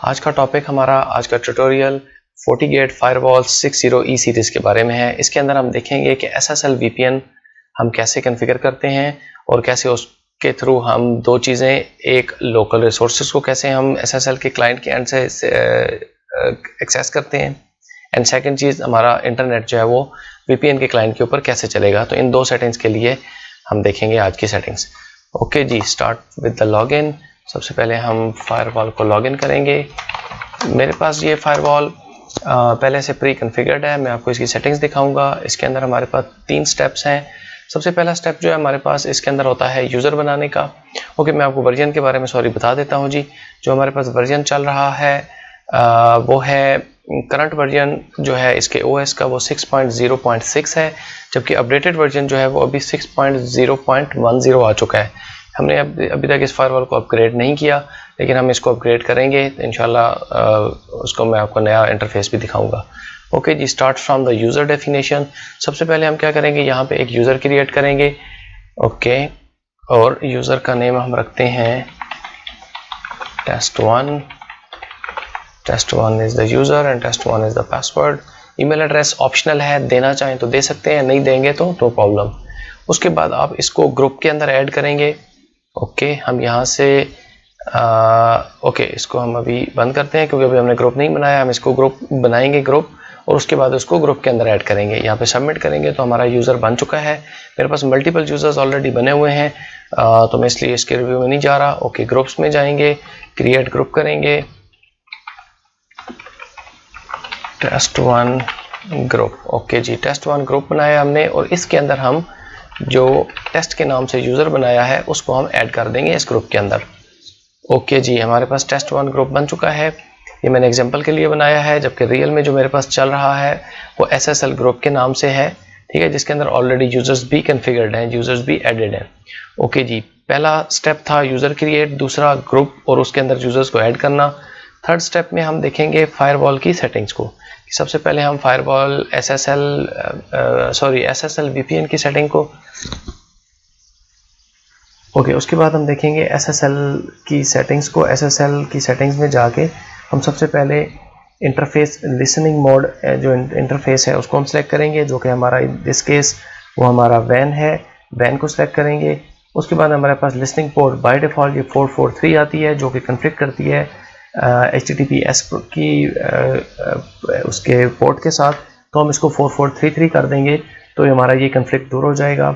आज का टॉपिक हमारा आज का tutorial FortiGate Firewall 60E series के बारे में है। इसके अंदर हम देखेंगे कि SSL VPN हम कैसे कॉन्फ़िगर करते हैं और कैसे उसके थ्रू हम दो चीज़ें, एक लोकल रिसोर्सेज को कैसे हम SSL के क्लाइंट के एंड से एक्सेस करते हैं, एंड सेकंड चीज़ हमारा इंटरनेट जो है वो VPN के क्लाइंट के ऊपर कैसे चलेगा। तो इन दो सेटिंग्स के लिए हम देखेंगे आज की सेटिंग्स। ओके जी, स्टार्ट विद द लॉगिन। सबसे पहले हम फायरवॉल को लॉगिन करेंगे। मेरे पास ये फायरवॉल पहले से प्री कॉन्फ़िगर्ड है। मैं आपको इसकी सेटिंग्स दिखाऊंगा। इसके अंदर हमारे पास 3 स्टेप्स हैं। सबसे पहला स्टेप जो है हमारे पास इसके अंदर होता है यूज़र बनाने का। ओके, मैं आपको वर्जन के बारे में बता देता हूँ जी। जो हमारे पास वर्जन चल रहा है वो है करंट वर्जन जो है इसके OS का वो 6.0.6 है, जबकि अपडेटेड वर्जन जो है वो अभी 6.0.10 आ चुका है। हमने अभी तक इस फायरवॉल को अपग्रेड नहीं किया, लेकिन हम इसको अपग्रेड करेंगे इंशाल्लाह। उसको मैं आपको नया इंटरफेस भी दिखाऊंगा। ओके जी, start from the user definition. सबसे पहले हम क्या करेंगे, यहाँ पे एक यूज़र क्रिएट करेंगे। ओके, और यूज़र का नेम हम रखते हैं test1। test1 is the user and test1 is the password. Email address optional है, देना चाहें तो दे सकते हैं, नहीं देंगे तो नो प्रॉब्लम। उसके बाद आप इसको ग्रुप के अंदर ऐड करेंगे। ओके, हम यहाँ से ओके इसको हम अभी बंद करते हैं क्योंकि अभी हमने ग्रुप नहीं बनाया। हम इसको ग्रुप बनाएंगे ग्रुप, और उसके बाद उसको ग्रुप के अंदर ऐड करेंगे। यहाँ पे सबमिट करेंगे तो हमारा यूज़र बन चुका है। मेरे पास मल्टीपल यूज़र्स ऑलरेडी बने हुए हैं, तो मैं इसलिए इसके रिव्यू में नहीं जा रहा। ओके, ग्रुप्स में जाएंगे, क्रिएट ग्रुप करेंगे, test1 ग्रुप। ओके जी, test1 ग्रुप बनाया हमने, और इसके अंदर हम जो टेस्ट के नाम से यूज़र बनाया है उसको हम ऐड कर देंगे इस ग्रुप के अंदर। ओके जी, हमारे पास test1 ग्रुप बन चुका है। ये मैंने एग्जांपल के लिए बनाया है, जबकि रियल में जो मेरे पास चल रहा है वो SSL ग्रुप के नाम से है, ठीक है, जिसके अंदर ऑलरेडी यूज़र्स भी कॉन्फ़िगर्ड हैं, यूज़र्स भी एडेड हैं। ओके जी, पहला स्टेप था यूज़र क्रिएट, दूसरा ग्रुप और उसके अंदर यूज़र्स को ऐड करना। थर्ड स्टेप में हम देखेंगे फायरवॉल की सेटिंग्स को। सबसे पहले हम फायरवॉल SSL VPN की सेटिंग को, ओके उसके बाद हम देखेंगे SSL की सेटिंग्स को। SSL की सेटिंग्स में जाके हम सबसे पहले इंटरफेस लिसनिंग मोड जो इंटरफेस है उसको हम सेलेक्ट करेंगे, जो कि हमारा इस केस वो हमारा वैन है। वैन को सिलेक्ट करेंगे। उसके बाद हमारे पास लिसनिंग पोर्ट बाय डिफ़ॉल्ट ये 443 आती है, जो कि कॉन्फ़िगर करती है HTTPS की उसके पोर्ट के साथ। तो हम इसको 4433 कर देंगे, तो हमारा ये कॉन्फ्लिक्ट दूर हो जाएगा।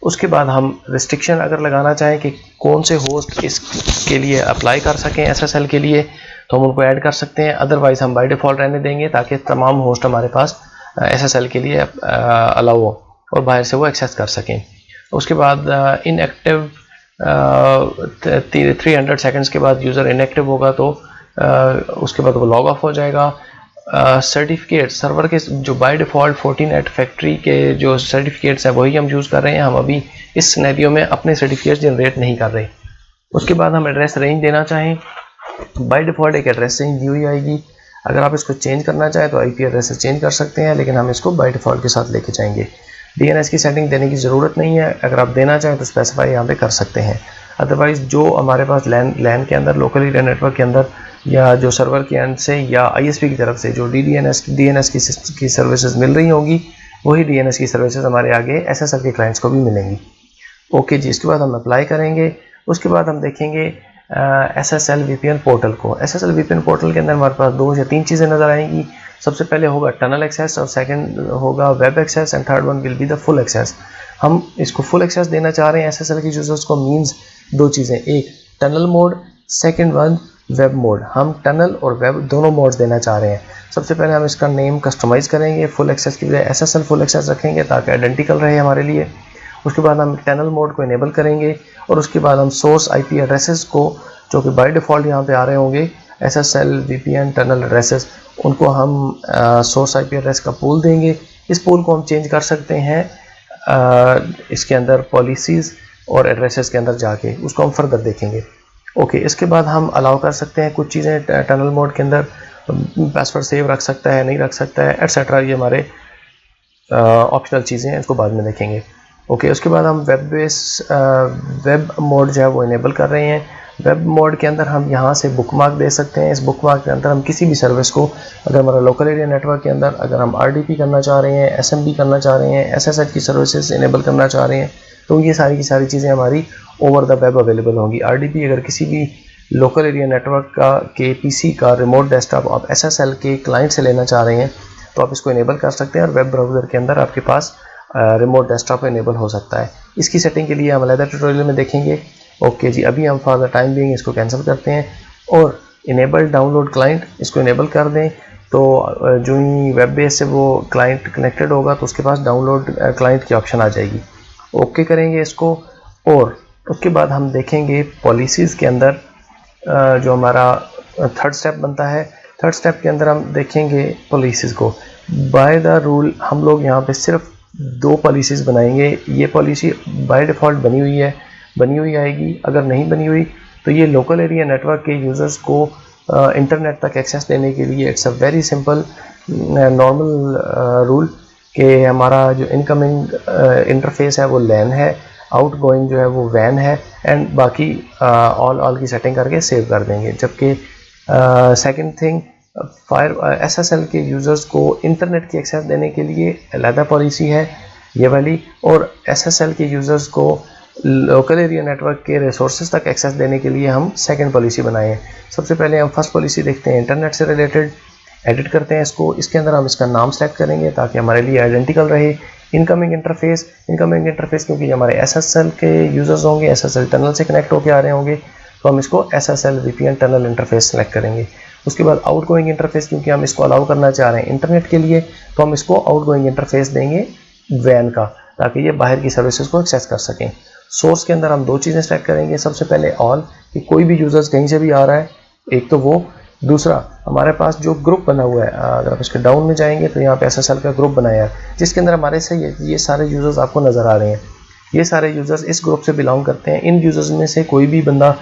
उसके बाद हम रिस्ट्रिक्शन अगर लगाना चाहें कि कौन से होस्ट इसके लिए अप्लाई कर सकें SSL के लिए, तो हम उनको ऐड कर सकते हैं। अदरवाइज़ हम बाय डिफ़ॉल्ट रहने देंगे ताकि तमाम होस्ट हमारे पास SSL के लिए अलाउ हो और बाहर से वो एक्सेस कर सकें। उसके बाद इनएक्टिव 300 सेकंड्स के बाद यूज़र इनएक्टिव होगा, तो उसके बाद वो लॉग ऑफ हो जाएगा। सर्टिफिकेट सर्वर के जो बाय डिफ़ॉल्ट Fortinet फैक्ट्री के जो सर्टिफिकेट्स हैं वही हम यूज़ कर रहे हैं। हम अभी इस सिनेरियो में अपने सर्टिफिकेट्स जनरेट नहीं कर रहे। उसके बाद हम एड्रेस रेंज देना चाहें, बाय डिफ़ॉल्ट एक एड्रेस रेंज दी हुई आएगी। अगर आप इसको चेंज करना चाहें तो IP एड्रेस चेंज कर सकते हैं, लेकिन हम इसको बाय डिफ़ॉल्ट के साथ लेके जाएंगे। DNS की सेटिंग देने की ज़रूरत नहीं है। अगर आप देना चाहें तो स्पेसिफाई यहाँ पे कर सकते हैं। अदरवाइज़ जो हमारे पास लैन के अंदर लोकल एरिया नेटवर्क के अंदर या जो सर्वर के एंड से या ISP की तरफ से जो DNS की सर्विसेज मिल रही होंगी, वही DNS की सर्विसेज हमारे आगे SSL के क्लाइंट्स को भी मिलेंगी। ओके जी, इसके बाद हम अप्लाई करेंगे। उसके बाद हम देखेंगे SSL VPN पोर्टल को। SSL VPN पोर्टल के अंदर हमारे पास 2 या 3 चीज़ें नज़र आएंगी। सबसे पहले होगा टनल एक्सेस, और सेकंड होगा web access, and third one will be the full access. हम इसको फुल एक्सेस देना चाह रहे हैं SSL के यूजर्स को। मींस 2 चीज़ें, एक tunnel mode, second one web mode. हम टनल और वेब दोनों मोड्स देना चाह रहे हैं। सबसे पहले हम इसका नेम कस्टमाइज करेंगे, फुल एक्सेस की बजाय SSL फुल एक्सेस रखेंगे ताकि आइडेंटिकल रहे हमारे लिए। उसके बाद हम टनल मोड को इनेबल करेंगे, और उसके बाद हम सोर्स IP एड्रेसेस को, जो कि बाय डिफ़ॉल्ट यहाँ पे आ रहे होंगे SSL VPN टनल एड्रेसेस, उनको हम सोर्स IP एड्रेस का पूल देंगे। इस पूल को हम चेंज कर सकते हैं इसके अंदर पॉलिसीज़ और एड्रेसेस के अंदर जाके, उसको हम फर्दर देखेंगे। ओके, इसके बाद हम अलाउ कर सकते हैं कुछ चीज़ें टनल मोड के अंदर। पासवर्ड सेव रख सकता है, नहीं रख सकता है, एटसेट्रा। ये हमारे ऑप्शनल चीज़ें हैं, इसको बाद में देखेंगे। ओके, उसके बाद हम वेब मोड जो है वो इनेबल कर रहे हैं। वेब मोड के अंदर हम यहाँ से बुकमार्क दे सकते हैं। इस बुकमार्क के अंदर हम किसी भी सर्विस को, अगर हमारा लोकल एरिया नेटवर्क के अंदर अगर हम RDP करना चाह रहे हैं, SMB करना चाह रहे हैं, SSL की सर्विसेज इनेबल करना चाह रहे हैं, तो ये सारी की सारी चीज़ें हमारी ओवर द वेब अवेलेबल होंगी। RDP अगर किसी भी लोकल एरिया नेटवर्क का के PC का रिमोट डेस्कटॉप आप SSL के क्लाइंट से लेना चाह रहे हैं तो आप इसको इनेबल कर सकते हैं और वेब ब्राउज़र के अंदर आपके पास रिमोट डेस्कटॉप इनेबल हो सकता है। इसकी सेटिंग के लिए हम अलग ट्यूटोरियल में देखेंगे। ओके जी, अभी हम फॉर द टाइम बीइंग इसको कैंसिल करते हैं और इनेबल डाउनलोड क्लाइंट इसको इनेबल कर दें। तो जो ही वेब बेस से वो क्लाइंट कनेक्टेड होगा तो उसके पास डाउनलोड क्लाइंट की ऑप्शन आ जाएगी। ओके करेंगे इसको और उसके बाद हम देखेंगे पॉलिसीज़ के अंदर जो हमारा थर्ड स्टेप बनता है। थर्ड स्टेप के अंदर हम देखेंगे पॉलिसीज़ को। बाय द रूल हम लोग यहाँ पे सिर्फ 2 पॉलिसीज़ बनाएंगे। ये पॉलिसी बाय डिफ़ॉल्ट बनी हुई आएगी। अगर नहीं बनी हुई तो ये लोकल एरिया नेटवर्क के यूज़र्स को इंटरनेट तक एक्सेस देने के लिए it's a very simple normal rule कि हमारा जो इनकमिंग इंटरफेस है वो LAN है, आउटगोइंग जो है वो WAN है एंड बाकी ऑल की सेटिंग करके सेव कर देंगे। जबकि सेकंड थिंग SSL के यूज़र्स को इंटरनेट की एक्सेस देने के लिए अलग पॉलिसी है ये वाली, और SSL के यूज़र्स को लोकल एरिया नेटवर्क के रिसोर्सेज तक एक्सेस देने के लिए हम सेकंड पॉलिसी बनाए हैं। सबसे पहले हम फर्स्ट पॉलिसी देखते हैं, इंटरनेट से रिलेटेड। एडिट करते हैं इसको। इसके अंदर हम इसका नाम सेलेक्ट करेंगे ताकि हमारे लिए आइडेंटिकल रहे। इनकमिंग इंटरफेस क्योंकि हमारे SSL के यूज़र्स होंगे, SSL टनल से कनेक्ट होकर आ रहे होंगे, तो हम इसको SSL VPN tunnel interface select करेंगे। उसके बाद आउटगोइंग इंटरफेस, क्योंकि हम इसको अलाउ करना चाह रहे हैं इंटरनेट के लिए, तो हम इसको आउटगोइंग इंटरफेस देंगे WAN का, ताकि ये बाहर की सर्विसेज को एक्सेस कर सकें। सोर्स के अंदर हम 2 चीज़ें सेलेक्ट करेंगे। सबसे पहले ऑल, कि कोई भी यूज़र्स कहीं से भी आ रहा है, एक तो वो। दूसरा हमारे पास जो ग्रुप बना हुआ है, अगर आप इसके डाउन में जाएंगे तो यहाँ पे SSL का ग्रुप बनाया है जिसके अंदर हमारे से ये सारे यूज़र्स आपको नज़र आ रहे हैं। ये सारे यूज़र्स इस ग्रुप से बिलोंग करते हैं। इन यूज़र्स में से कोई भी बंदा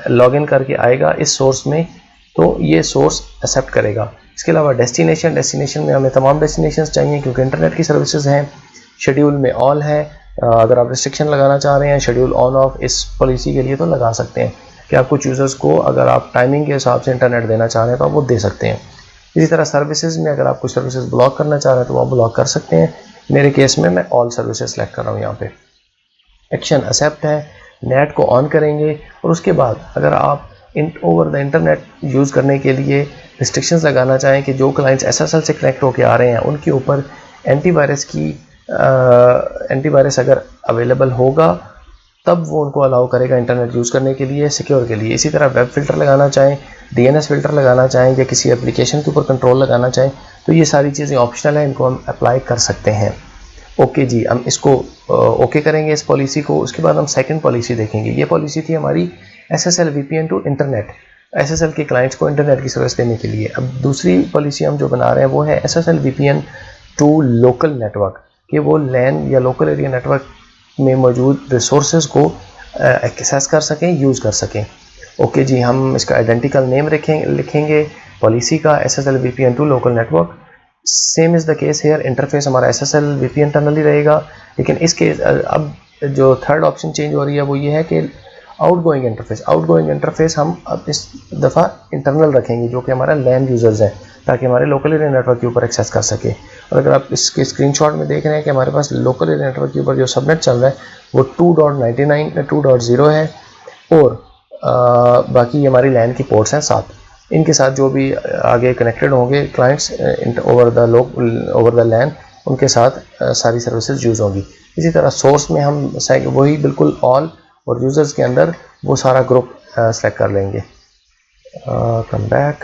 लॉगिन करके आएगा इस सोर्स में तो ये सोर्स एक्सेप्ट करेगा। इसके अलावा डेस्टिनेशन में हमें तमाम डेस्टिनेशंस चाहिए क्योंकि इंटरनेट की सर्विसेज हैं। शेड्यूल में ऑल है। अगर आप रिस्ट्रिक्शन लगाना चाह रहे हैं शेड्यूल ऑन ऑफ इस पॉलिसी के लिए तो लगा सकते हैं कि आप कुछ यूज़र्स को अगर आप टाइमिंग के हिसाब से इंटरनेट देना चाह रहे हैं तो आप वो दे सकते हैं। इसी तरह सर्विसेज में अगर आप कुछ सर्विसेज ब्लॉक करना चाह रहे हैं तो आप ब्लॉक कर सकते हैं। मेरे केस में मैं ऑल सर्विसेज सेलेक्ट कर रहा हूँ। यहाँ पे एक्शन एक्सेप्ट है। नेट को ऑन करेंगे और उसके बाद अगर आप ओवर द इंटरनेट यूज़ करने के लिए रिस्ट्रिक्शंस लगाना चाहें कि जो क्लाइंट्स SSL से कनेक्ट होकर आ रहे हैं उनके ऊपर एंटीवायरस अगर अवेलेबल होगा तब वो उनको अलाउ करेगा इंटरनेट यूज़ करने के लिए, सिक्योर के लिए। इसी तरह वेब फिल्टर लगाना चाहें, DNS फिल्टर लगाना चाहें या किसी एप्लीकेशन के ऊपर कंट्रोल लगाना चाहें तो ये सारी चीज़ें ऑप्शनल है, इनको हम अप्लाई कर सकते हैं। ओके जी, हम इसको ओके करेंगे इस पॉलिसी को। उसके बाद हम सेकंड पॉलिसी देखेंगे। ये पॉलिसी थी हमारी SSL VPN to internet, SSL के क्लाइंट्स को इंटरनेट की सर्विस देने के लिए। अब दूसरी पॉलिसी हम जो बना रहे हैं वो है SSL VPN to local network, कि वो LAN या लोकल एरिया नेटवर्क में मौजूद रिसोर्सेज को एक्सेस कर सकें, यूज़ कर सकें। ओके जी, हम इसका आइडेंटिकल नेम लिखेंगे पॉलिसी का, SSL VPN to local network. Same is the case here, interface हमारा SSL VPN टनल ही रहेगा, लेकिन इसके अब जो थर्ड ऑप्शन चेंज हो रही है वो ये है कि आउटगोइंग इंटरफेस हम अब इस दफ़ा इंटरनल रखेंगे जो कि हमारा LAN यूज़र्स हैं, ताकि हमारे लोकल एरिया नेटवर्क के ऊपर एक्सेस कर सके। और अगर आप इसके स्क्रीनशॉट में देख रहे हैं कि हमारे पास लोकल एरिया नेटवर्क के ऊपर जो सबनेट चल रहा है वो 2.99 है और बाकी हमारी LAN की पोर्ट्स हैं 7। इनके साथ जो भी आगे कनेक्टेड होंगे क्लाइंट्स ओवर द LAN, उनके साथ सारी सर्विसेज यूज़ होंगी। इसी तरह सोर्स में हम वही बिल्कुल ऑल और यूज़र्स के अंदर वो सारा ग्रुप सेलेक्ट कर लेंगे। Come back.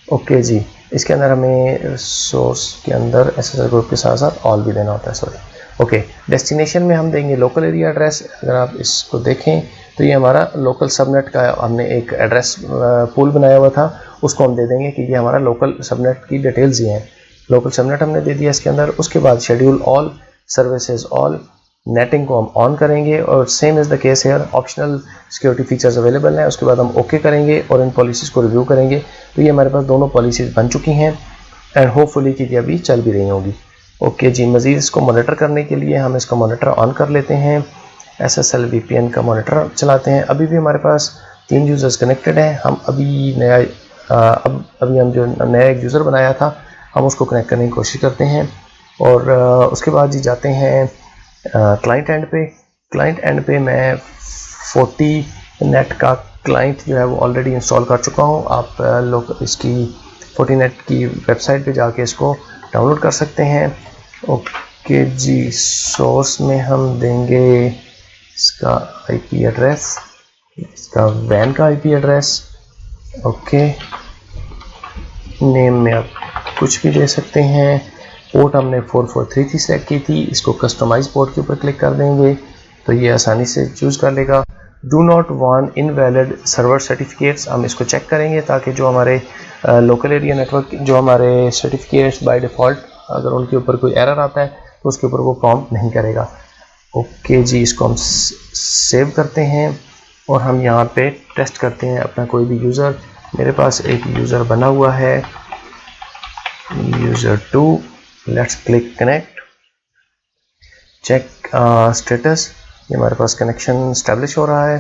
ओके जी, इसके अंदर हमें सोर्स के अंदर SSL ग्रुप के साथ साथ ऑल भी देना होता है, सॉरी। ओके, डेस्टिनेशन में हम देंगे लोकल एरिया एड्रेस। अगर आप इसको देखें तो ये हमारा लोकल सबनेट का हमने एक एड्रेस पूल बनाया हुआ था, उसको हम दे देंगे कि ये हमारा लोकल सबनेट की डिटेल्स ही हैं। लोकल सबनेट हमने दे दिया इसके अंदर। उसके बाद schedule all, services all, netting को हम ऑन करेंगे और same is the case hair, optional security features available हैं। उसके बाद हम ओके करेंगे और इन पॉलिसीज़ को रिव्यू करेंगे। तो ये हमारे पास दोनों पॉलिसीज़ बन चुकी हैं एंड होपफुली कि ये अभी चल भी रही होंगी। ओके जी, मज़ीद इसको मॉनिटर करने के लिए हम इसका मॉनिटर ऑन कर लेते हैं SSL VPN का मॉनिटर चलाते हैं। अभी भी हमारे पास 3 यूज़र्स कनेक्टेड हैं। हम अभी नया अभी हम जो नया एक यूज़र बनाया था हम उसको कनेक्ट करने की कोशिश करते हैं और उसके बाद जी जाते हैं क्लाइंट एंड पे। क्लाइंट एंड पे मैं 40net का क्लाइंट जो है वो ऑलरेडी इंस्टॉल कर चुका हूँ। आप लोग इसकी 40net की वेबसाइट पे जाके इसको डाउनलोड कर सकते हैं। ओके जी, सोर्स में हम देंगे इसका IP एड्रेस, इसका वैन का IP एड्रेस। ओके, नेम में आप कुछ भी दे सकते हैं। पोर्ट हमने 4433 सेलेक्ट की थी, इसको कस्टमाइज पोर्ट के ऊपर क्लिक कर देंगे तो ये आसानी से चूज़ कर लेगा। Do not want invalid server certificates, हम इसको चेक करेंगे ताकि जो हमारे लोकल एरिया नेटवर्क जो हमारे सर्टिफिकेट्स बाय डिफ़ॉल्ट अगर उनके ऊपर कोई एरर आता है तो उसके ऊपर वो प्रॉम्प्ट नहीं करेगा। ओके जी, इसको हम सेव करते हैं और हम यहाँ पे टेस्ट करते हैं अपना कोई भी यूज़र। मेरे पास एक यूज़र बना हुआ है user 2, let's click connect, check status। ये हमारे पास कनेक्शन स्टैब्लिश हो रहा है।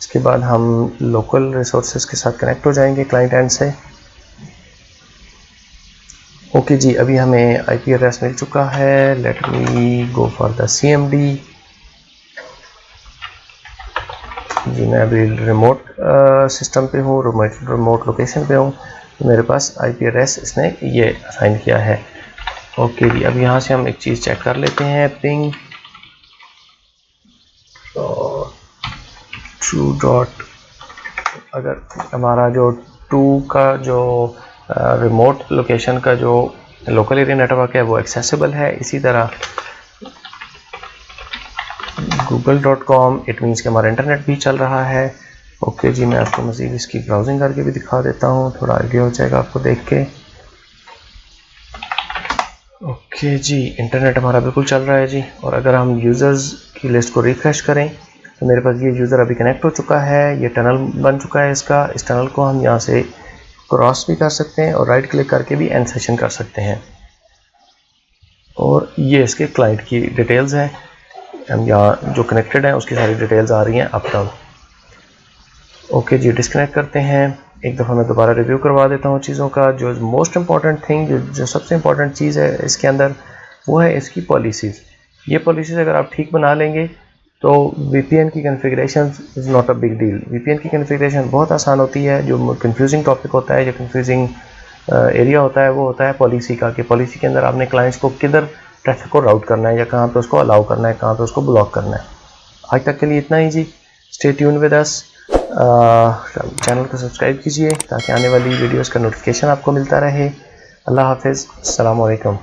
इसके बाद हम लोकल रिसोर्सेज के साथ कनेक्ट हो जाएंगे क्लाइंट एंड से। ओके जी, अभी हमें IP एड्रेस मिल चुका है। Let me go for the CMD। जी मैं अभी रिमोट सिस्टम पे हूँ, रिमोट लोकेशन पे हूँ। मेरे पास IP एड्रेस इसने ये असाइन किया है। ओके जी, अब यहाँ से हम एक चीज़ चेक कर लेते हैं। पिंग ट्रू डॉट, अगर हमारा जो 2 का जो रिमोट लोकेशन का जो लोकल एरिया नेटवर्क है वो एक्सेसिबल है। इसी तरह google.com, इट मीन्स कि हमारा इंटरनेट भी चल रहा है। ओके जी, मैं आपको मज़ीद इसकी ब्राउजिंग करके भी दिखा देता हूँ, थोड़ा आइडिया हो जाएगा आपको देख के। ओके जी, इंटरनेट हमारा बिल्कुल चल रहा है जी। और अगर हम यूज़र्स की लिस्ट को रिफ्रेश करें तो मेरे पास ये यूज़र अभी कनेक्ट हो चुका है। ये टनल बन चुका है इसका। इस टनल को हम यहाँ से क्रॉस भी कर सकते हैं और राइट क्लिक करके भी एंड सेशन कर सकते हैं। और ये इसके क्लाइंट की डिटेल्स हैं। हम यहाँ जो कनेक्टेड हैं उसकी सारी डिटेल्स आ रही हैं अप डाउन। ओके जी, डिस्कनेक्ट करते हैं। एक दफ़ा मैं दोबारा रिव्यू करवा देता हूँ चीज़ों का। जो मोस्ट इम्पॉर्टेंट थिंग, जो सबसे इम्पॉर्टेंट चीज़ है इसके अंदर, वो है इसकी पॉलिसीज़। ये पॉलिसीज़ अगर आप ठीक बना लेंगे तो VPN की configuration is not a big deal. VPN की कन्फिग्रेशन बहुत आसान होती है। जो कन्फ्यूजिंग टॉपिक होता है, जो कन्फ्यूजिंग एरिया होता है वो होता है पॉलिसी का, कि पॉलिसी के अंदर आपने क्लाइंट्स को किधर ट्रैफिक को राउट करना है या कहाँ पे उसको अलाउ करना है, कहाँ पे उसको ब्लॉक करना है। आज तक के लिए इतना ही जी। Stay tune with us. Channel को सब्सक्राइब कीजिए ताकि आने वाली वीडियोस का नोटिफिकेशन आपको मिलता रहे। अल्लाह हाफिज़, अस्सलाम वालेकुम।